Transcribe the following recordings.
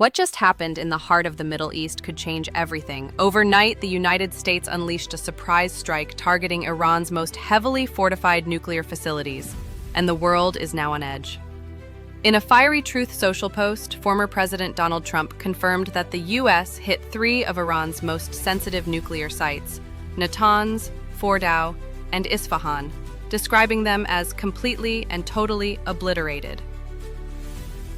What just happened in the heart of the Middle East could change everything. Overnight, the United States unleashed a surprise strike targeting Iran's most heavily fortified nuclear facilities, and the world is now on edge. In a fiery Truth Social post, former President Donald Trump confirmed that the U.S. hit 3 of Iran's most sensitive nuclear sites, Natanz, Fordow, and Isfahan, describing them as completely and totally obliterated.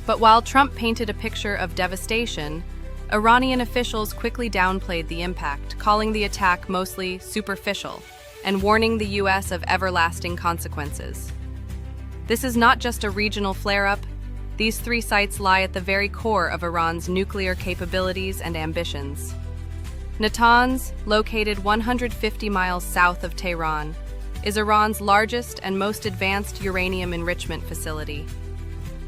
But while Trump painted a picture of devastation, Iranian officials quickly downplayed the impact, calling the attack mostly superficial and warning the U.S. of everlasting consequences. This is not just a regional flare-up. These 3 sites lie at the very core of Iran's nuclear capabilities and ambitions. Natanz, located 150 miles south of Tehran, is Iran's largest and most advanced uranium enrichment facility.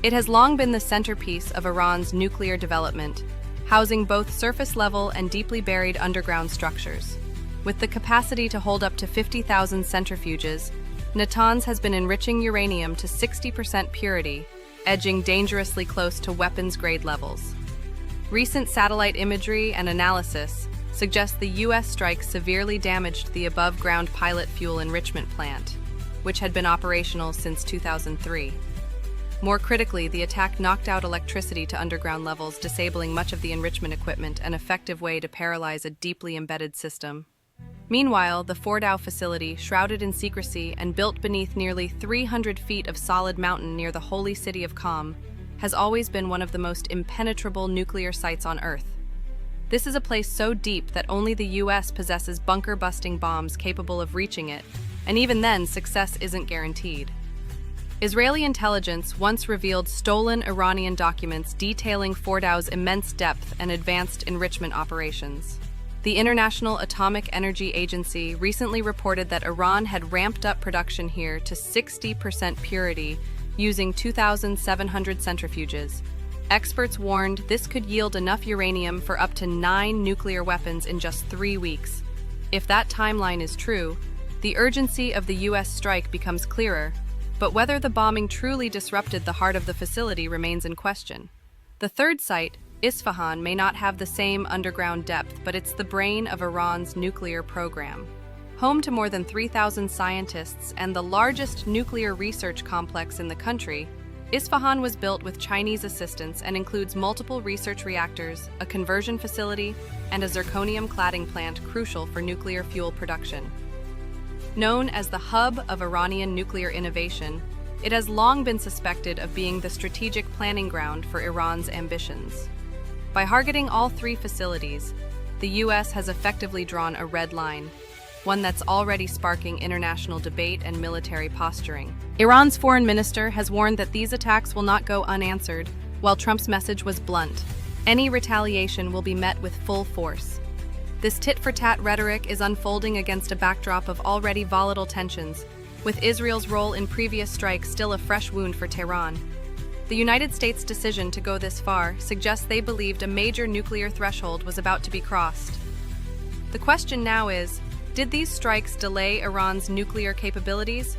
It has long been the centerpiece of Iran's nuclear development, housing both surface-level and deeply buried underground structures. With the capacity to hold up to 50,000 centrifuges, Natanz has been enriching uranium to 60% purity, edging dangerously close to weapons-grade levels. Recent satellite imagery and analysis suggest the U.S. strike severely damaged the above-ground pilot fuel enrichment plant, which had been operational since 2003. More critically, the attack knocked out electricity to underground levels, disabling much of the enrichment equipment, an effective way to paralyze a deeply embedded system. Meanwhile, the Fordow facility, shrouded in secrecy and built beneath nearly 300 feet of solid mountain near the holy city of Qom, has always been one of the most impenetrable nuclear sites on Earth. This is a place so deep that only the U.S. possesses bunker-busting bombs capable of reaching it, and even then, success isn't guaranteed. Israeli intelligence once revealed stolen Iranian documents detailing Fordow's immense depth and advanced enrichment operations. The International Atomic Energy Agency recently reported that Iran had ramped up production here to 60% purity using 2,700 centrifuges. Experts warned this could yield enough uranium for up to 9 nuclear weapons in just 3 weeks. If that timeline is true, the urgency of the U.S. strike becomes clearer. But whether the bombing truly disrupted the heart of the facility remains in question. The third site, Isfahan, may not have the same underground depth, but it's the brain of Iran's nuclear program. Home to more than 3,000 scientists and the largest nuclear research complex in the country, Isfahan was built with Chinese assistance and includes multiple research reactors, a conversion facility, and a zirconium cladding plant crucial for nuclear fuel production. Known as the hub of Iranian nuclear innovation, it has long been suspected of being the strategic planning ground for Iran's ambitions. By targeting all 3 facilities, the U.S. has effectively drawn a red line, one that's already sparking international debate and military posturing. Iran's foreign minister has warned that these attacks will not go unanswered, while Trump's message was blunt. Any retaliation will be met with full force. This tit-for-tat rhetoric is unfolding against a backdrop of already volatile tensions, with Israel's role in previous strikes still a fresh wound for Tehran. The United States' decision to go this far suggests they believed a major nuclear threshold was about to be crossed. The question now is, did these strikes delay Iran's nuclear capabilities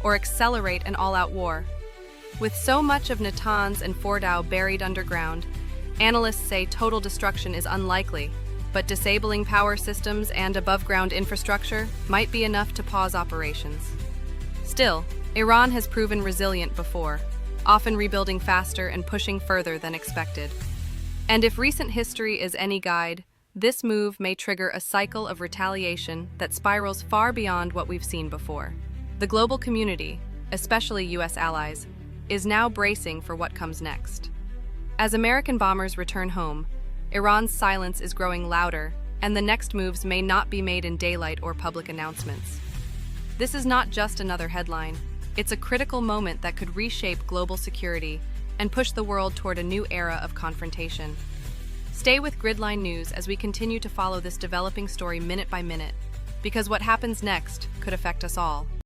or accelerate an all-out war? With so much of Natanz and Fordow buried underground, analysts say total destruction is unlikely, but disabling power systems and above-ground infrastructure might be enough to pause operations. Still, Iran has proven resilient before, often rebuilding faster and pushing further than expected. And if recent history is any guide, this move may trigger a cycle of retaliation that spirals far beyond what we've seen before. The global community, especially U.S. allies, is now bracing for what comes next. As American bombers return home, Iran's silence is growing louder, and the next moves may not be made in daylight or public announcements. This is not just another headline. It's a critical moment that could reshape global security and push the world toward a new era of confrontation. Stay with Gridline News as we continue to follow this developing story minute by minute, because what happens next could affect us all.